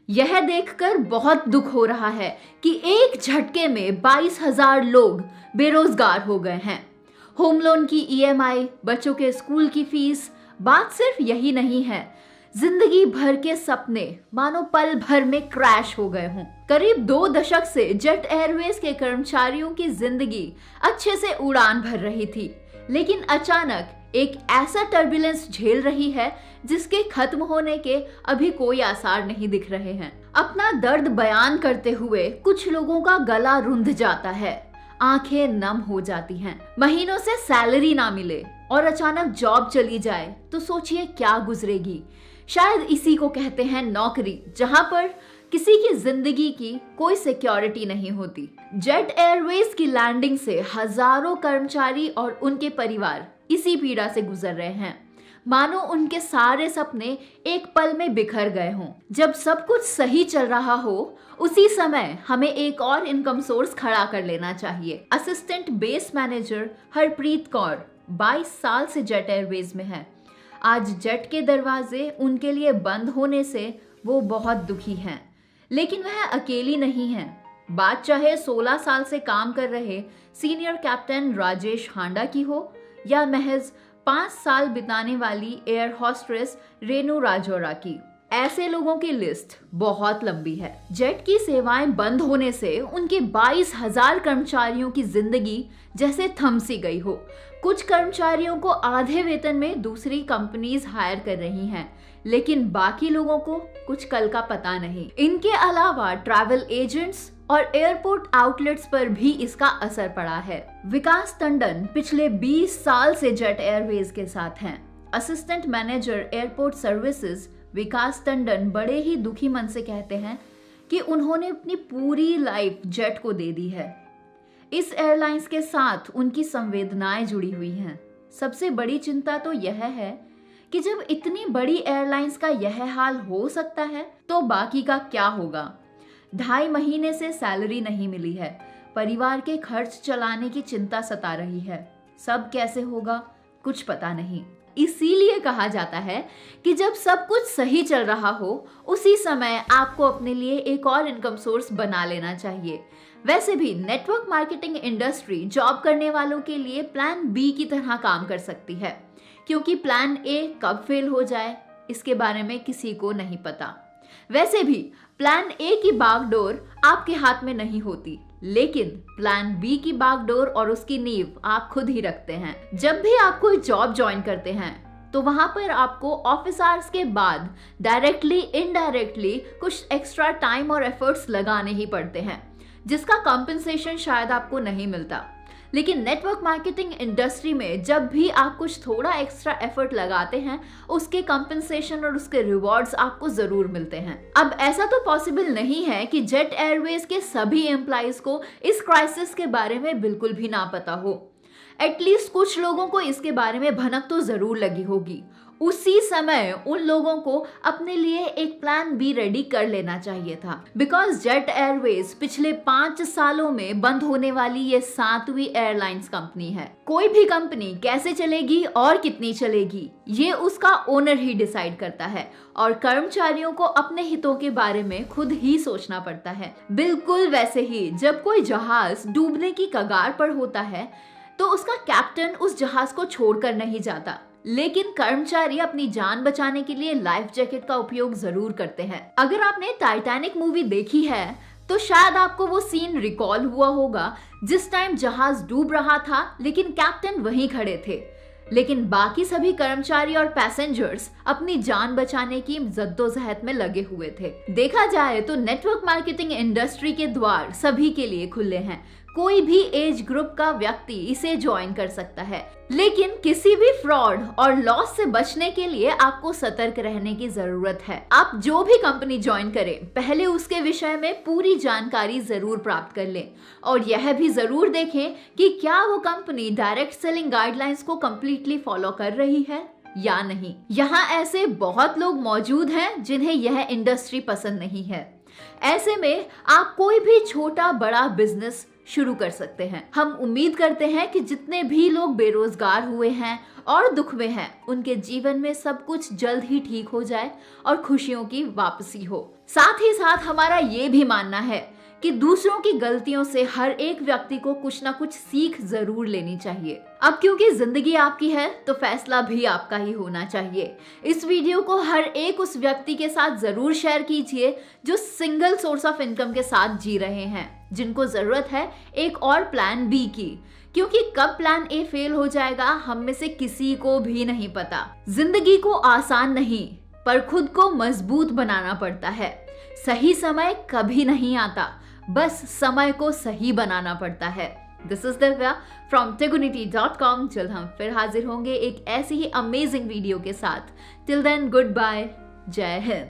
यह देखकर बहुत दुख हो रहा है कि एक झटके में 22,000 लोग बेरोजगार हो गए हैं। होम लोन की ईएमआई, बच्चों के स्कूल की फीस, बात सिर्फ यही नहीं है, जिंदगी भर के सपने मानो पल भर में क्रैश हो गए हों। करीब 2 दशक से जेट एयरवेज के कर्मचारियों की जिंदगी अच्छे से उड़ान भर रही थी, लेकिन अचानक एक ऐसा टर्बुलेंस झेल रही है जिसके खत्म होने के अभी कोई आसार नहीं दिख रहे हैं। अपना दर्द बयान करते हुए कुछ लोगों का गला रुंध जाता है, आंखें नम हो जाती हैं। महीनों से सैलरी ना मिले और अचानक जॉब चली जाए तो सोचिए क्या गुजरेगी। शायद इसी को कहते हैं नौकरी, जहां पर किसी की जिंदगी की कोई सिक्योरिटी नहीं होती। जेट एयरवेज की लैंडिंग से हजारों कर्मचारी और उनके परिवार इसी पीड़ा से गुजर रहे हैं, मानो उनके सारे सपने एक पल में बिखर गए हों। जब सब कुछ सही चल रहा हो, उसी समय हमें एक और इनकम सोर्स खड़ा कर लेना चाहिए। Assistant base manager Harpreet Kaur 22 साल से जेट एयरवेज में है। आज जेट के दरवाजे उनके लिए बंद होने से वो बहुत दुखी हैं, लेकिन वह अकेली नहीं है। बात चाहे 16 साल से काम कर रहे सीनियर कैप्टन राजेश हांडा की हो या महज 5 साल बिताने वाली एयर हॉस्टेस रेनू राजौरा की, ऐसे लोगों की लिस्ट बहुत लंबी है। जेट की सेवाएं बंद होने से उनके 22,000 कर्मचारियों की जिंदगी जैसे थम सी गई हो। कुछ कर्मचारियों को आधे वेतन में दूसरी कंपनीज हायर कर रही हैं, लेकिन बाकी लोगों को कुछ कल का पता नहीं। इनके अलावा ट्रैवल एजेंट्स और एयरपोर्ट आउटलेट्स पर भी इसका असर पड़ा है। विकास टंडन पिछले 20 साल से जेट एयरवेज के साथ हैं। असिस्टेंट मैनेजर एयरपोर्ट सर्विसेज विकास टंडन बड़े ही दुखी मन से कहते हैं कि उन्होंने अपनी पूरी लाइफ जेट को दे दी है। इस एयरलाइंस के साथ उनकी संवेदनाएं जुड़ी हुई हैं। सबसे बड़ी चिंता तो यह है कि जब इतनी बड़ी एयरलाइंस का यह हाल हो सकता है तो बाकी का क्या होगा। 2.5 महीने से सैलरी नहीं मिली है, परिवार के खर्च चलाने की चिंता सता रही है। सब कैसे होगा कुछ पता नहीं। इसीलिए कहा जाता है कि जब सब कुछ सही चल रहा हो, उसी समय आपको अपने लिए एक और इनकम सोर्स बना लेना चाहिए। वैसे भी नेटवर्क मार्केटिंग इंडस्ट्री जॉब करने वालों के लिए प्लान बी की तरह काम कर सकती है, क्योंकि प्लान ए कब फेल हो जाए इसके बारे में किसी को नहीं पता। वैसे भी प्लान ए की बागडोर आपके हाथ में नहीं होती, लेकिन प्लान बी की बागडोर और उसकी नींव आप खुद ही रखते हैं। जब भी आप कोई जॉब ज्वाइन करते हैं तो वहां पर आपको ऑफिस आवर्स के बाद डायरेक्टली इनडायरेक्टली कुछ एक्स्ट्रा टाइम और एफर्ट्स लगाने ही पड़ते हैं, जिसका कंपनसेशन शायद आपको नहीं मिलता। लेकिन नेटवर्क मार्केटिंग इंडस्ट्री में जब भी आप कुछ थोड़ा एक्स्ट्रा एफर्ट लगाते हैं, उसके कंपनसेशन और उसके रिवॉर्ड्स आपको जरूर मिलते हैं। अब ऐसा तो पॉसिबल नहीं है कि जेट एयरवेज के सभी एम्प्लॉइज को इस क्राइसिस के बारे में बिल्कुल भी ना पता हो। एटलीस्ट कुछ लोगों को इसके बारे में भनक तो जरूर लगी होगी। उसी समय उन लोगों को अपने लिए एक प्लान बी रेडी कर लेना चाहिए था। बिकॉज जेट एयरवेज पिछले 5 सालों में बंद होने वाली ये 7वीं एयरलाइंस कंपनी है। कोई भी कंपनी कैसे चलेगी और कितनी चलेगी, ये उसका ओनर ही डिसाइड करता है और कर्मचारियों को अपने हितों के बारे में खुद ही सोचना पड़ता है। बिल्कुल वैसे ही जब कोई जहाज डूबने की कगार पर होता है तो उसका कैप्टन उस जहाज को छोड़कर नहीं जाता, लेकिन कर्मचारी अपनी जान बचाने के लिए लाइफ जैकेट का उपयोग जरूर करते हैं। अगर आपने टाइटैनिक मूवी देखी है तो शायद आपको वो सीन रिकॉल हुआ होगा जिस टाइम जहाज डूब रहा था, लेकिन कैप्टन वहीं खड़े थे, लेकिन बाकी सभी कर्मचारी और पैसेंजर्स अपनी जान बचाने की जद्दोजहद में लगे हुए थे। देखा जाए तो नेटवर्क मार्केटिंग इंडस्ट्री के द्वार सभी के लिए खुले हैं। कोई भी एज ग्रुप का व्यक्ति इसे ज्वाइन कर सकता है, लेकिन किसी भी फ्रॉड और लॉस से बचने के लिए आपको सतर्क रहने की जरूरत है। आप जो भी कंपनी ज्वाइन करें, पहले उसके विषय में पूरी जानकारी जरूर प्राप्त कर लें और यह भी जरूर देखें कि क्या वो कंपनी डायरेक्ट सेलिंग गाइडलाइंस को कंप्लीटली फॉलो कर रही है या नहीं। यहाँ ऐसे बहुत लोग मौजूद हैं जिन्हें यह इंडस्ट्री पसंद नहीं है। ऐसे में आप कोई भी छोटा बड़ा बिजनेस शुरू कर सकते हैं। हम उम्मीद करते हैं कि जितने भी लोग बेरोजगार हुए हैं और दुख में हैं, उनके जीवन में सब कुछ जल्द ही ठीक हो जाए और खुशियों की वापसी हो। साथ ही साथ हमारा ये भी मानना है कि दूसरों की गलतियों से हर एक व्यक्ति को कुछ ना कुछ सीख जरूर लेनी चाहिए। अब क्योंकि जिंदगी आपकी है तो फैसला भी आपका ही होना चाहिए। इस वीडियो को हर एक उस व्यक्ति के साथ जरूर शेयर कीजिए जो सिंगल सोर्स ऑफ इनकम के साथ जी रहे हैं, जिनको जरूरत है एक और प्लान बी की, क्योंकि कब प्लान ए फेल हो जाएगा हम में से किसी को भी नहीं पता। जिंदगी को आसान नहीं पर खुद को मजबूत बनाना पड़ता है। सही समय कभी नहीं आता, बस समय को सही बनाना पड़ता है। This is Divya from tigunity.com। जल्द हम फिर हाजिर होंगे एक ऐसी ही अमेजिंग वीडियो के साथ। टिल देन गुड बाय, जय हिंद।